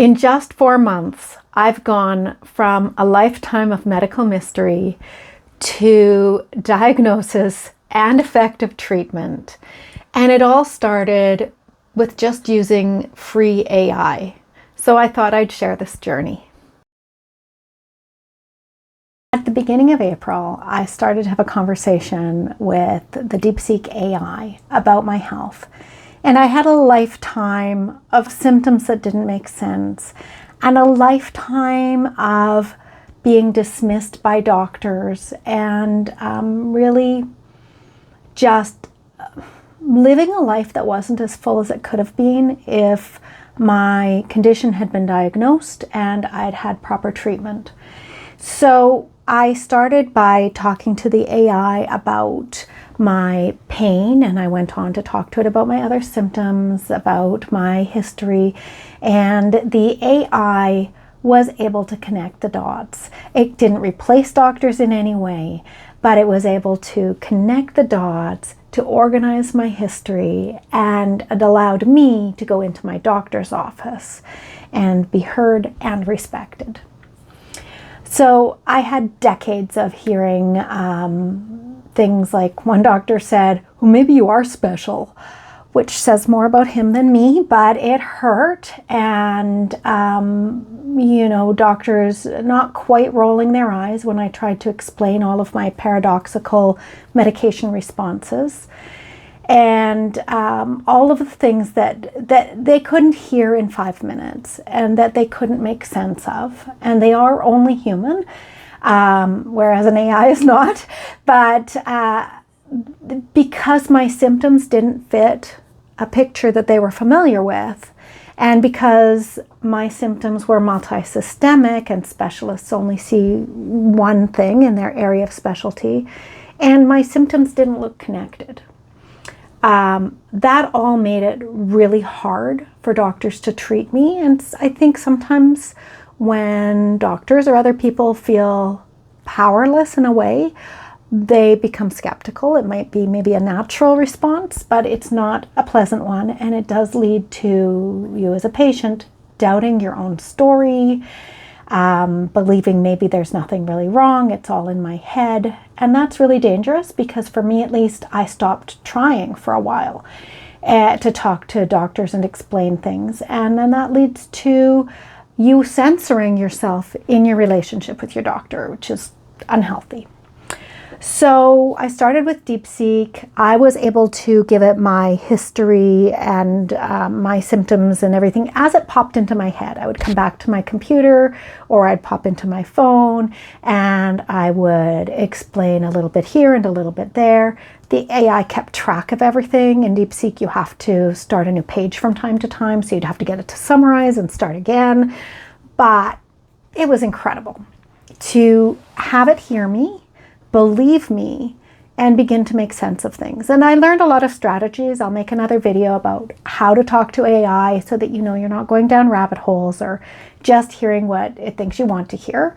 In just 4 months, I've gone from a lifetime of medical mystery to diagnosis and effective treatment. And it all started with just using free AI. So I thought I'd share this journey. At the beginning of April, I started to have a conversation with the DeepSeek AI about my health. And I had a lifetime of symptoms that didn't make sense, and a lifetime of being dismissed by doctors, and really just living a life that wasn't as full as it could have been if my condition had been diagnosed and I'd had proper treatment. So I started by talking to the AI about my pain, and I went on to talk to it about my other symptoms, about my history, and the AI was able to connect the dots. It didn't replace doctors in any way, but it was able to connect the dots, to organize my history, and it allowed me to go into my doctor's office and be heard and respected. So I had decades of hearing things like one doctor said, well, maybe you are special, which says more about him than me, but it hurt. And, doctors not quite rolling their eyes when I tried to explain all of my paradoxical medication responses. And all of the things that they couldn't hear in 5 minutes and that they couldn't make sense of. And they are only human, whereas an AI is not. But because my symptoms didn't fit a picture that they were familiar with, and because my symptoms were multisystemic and specialists only see one thing in their area of specialty, and my symptoms didn't look connected, that all made it really hard for doctors to treat me. And I think sometimes when doctors or other people feel powerless in a way, they become skeptical. It might be maybe a natural response, but it's not a pleasant one. And it does lead to you as a patient doubting your own story, believing maybe there's nothing really wrong, it's all in my head. And that's really dangerous, because for me at least, I stopped trying for a while to talk to doctors and explain things. And then that leads to you censoring yourself in your relationship with your doctor, which is unhealthy. So I started with DeepSeek. I was able to give it my history and my symptoms and everything as it popped into my head. I would come back to my computer, or I'd pop into my phone, and I would explain a little bit here and a little bit there. The AI kept track of everything. In DeepSeek, you have to start a new page from time to time, so you'd have to get it to summarize and start again. But it was incredible to have it hear me, believe me, and begin to make sense of things. And I learned a lot of strategies. I'll make another video about how to talk to AI so that you're not going down rabbit holes or just hearing what it thinks you want to hear.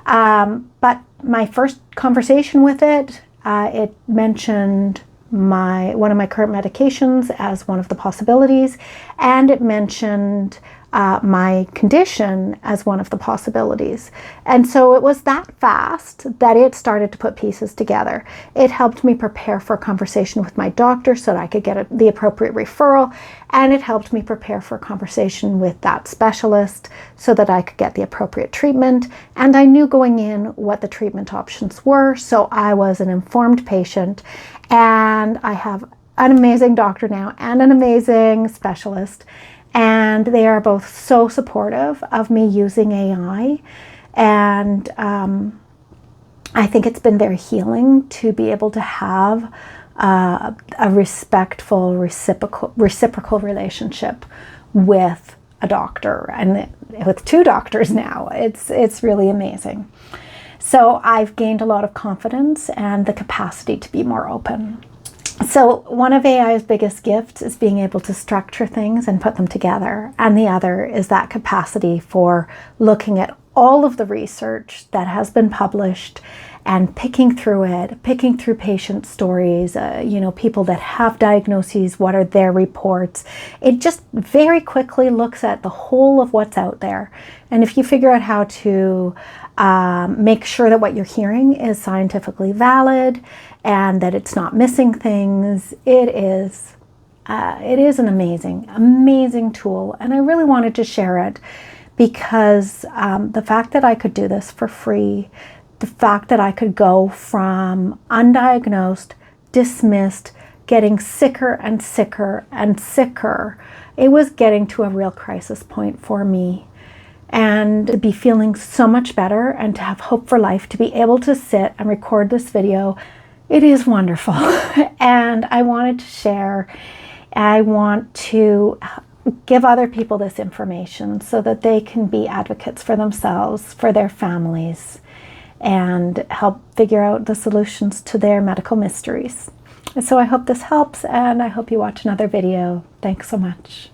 But my first conversation with it, it mentioned one of my current medications as one of the possibilities, and it mentioned my condition as one of the possibilities. And so it was that fast that it started to put pieces together. It helped me prepare for a conversation with my doctor so that I could get the appropriate referral, and it helped me prepare for a conversation with that specialist so that I could get the appropriate treatment. And I knew going in what the treatment options were, so I was an informed patient. And I have an amazing doctor now and an amazing specialist. And they are both so supportive of me using AI. And I think it's been very healing to be able to have a respectful, reciprocal relationship with a doctor, and with 2 doctors now. It's really amazing. So I've gained a lot of confidence and the capacity to be more open. So one of AI's biggest gifts is being able to structure things and put them together. And the other is that capacity for looking at all of the research that has been published and picking through it, picking through patient stories, you know, people that have diagnoses, what are their reports. It just very quickly looks at the whole of what's out there. And if you figure out how to make sure that what you're hearing is scientifically valid and that it's not missing things, it is an amazing tool. And I really wanted to share it because the fact that I could do this for free, the fact that I could go from undiagnosed, dismissed, getting sicker and sicker and sicker, it was getting to a real crisis point for me. And to be feeling so much better and to have hope for life, to be able to sit and record this video, it is wonderful. And I wanted to share, I want to give other people this information so that they can be advocates for themselves, for their families, and help figure out the solutions to their medical mysteries. So I hope this helps, and I hope you watch another video. Thanks so much.